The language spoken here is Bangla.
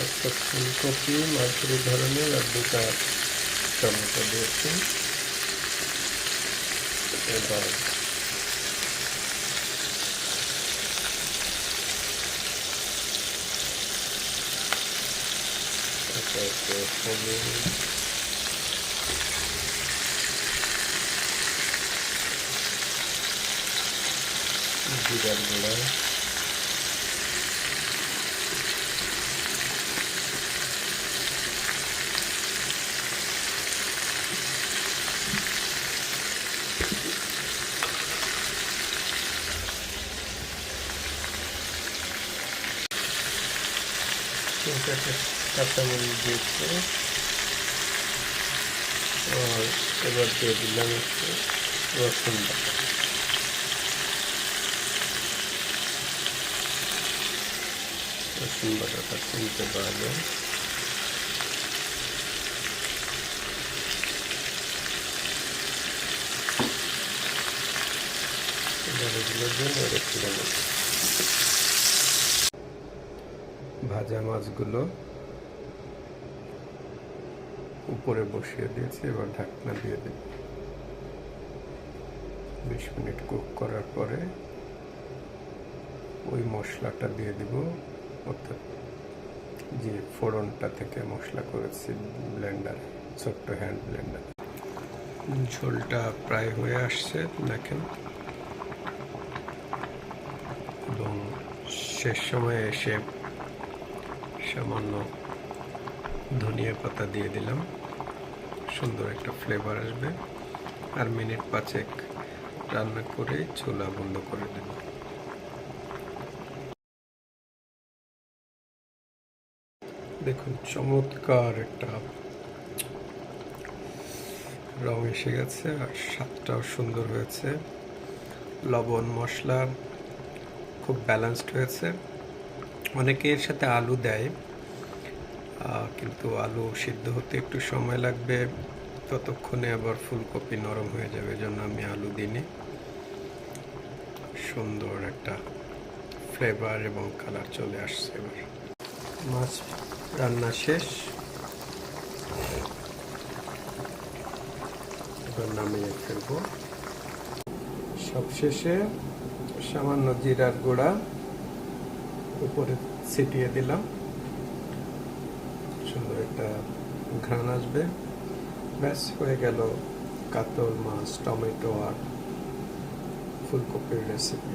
একটা ফুলকপি মাঝারি ধরনের আর দুটা টমেটো দিয়েছি। এবার হলুদ, জিরার গুঁড়া, কাঁচামরিচ দিয়েছি। আর এবার দিয়ে দিলাম একটু রসুন বাটা। রসুন বাটাটা চিনতে পারবে। এবার এগুলো দিয়ে নেড়ে ফেলে নেব। ভাজা মাছগুলো উপরে বসিয়ে দিয়েছি, এবার ঢাকনা দিয়ে দেব। 20 মিনিট কুক করার পরে ওই মশলাটা দিয়ে দিব, অর্থাৎ যে ফোড়নটা থেকে মশলা করেছি ব্লেন্ডারে, ছোট্ট হ্যান্ড ব্লেন্ডার। ঝোলটা প্রায় হয়ে আসছে দেখেন, এবং শেষ সময়ে এসে সামান্য ধনিয়া পাতা দিয়ে দিলাম, সুন্দর একটা ফ্লেভার আসবে। আর মিনিট 5 রান্না করে চুলা বন্ধ করে দেব। দেখুন চমৎকার একটা রং এসে গেছে, আর স্বাদটাও সুন্দর হয়েছে। লবণ মশলা খুব ব্যালেন্সড হয়েছে। অনেকে এর সাথে আলু দেয়, কিন্তু আলু সিদ্ধ হতে একটু সময় লাগবে, ততক্ষণে আবার ফুলকপি নরম হয়ে যাবে, জন্য আমি আলু দিইনি। সুন্দর একটা ফ্লেভার এবং কালার চলে আসছে। এবার মাছ রান্না শেষ, এবার নামিয়ে ফেলবো। সবশেষে সামান্য জিরার গুঁড়া উপরে ছিটিয়ে দিলাম, সুন্দর একটা ঘ্রাণ আসবে। ব্যাস হয়ে গেল কাতল মাছ, টমেটো আর ফুলকপির রেসিপি।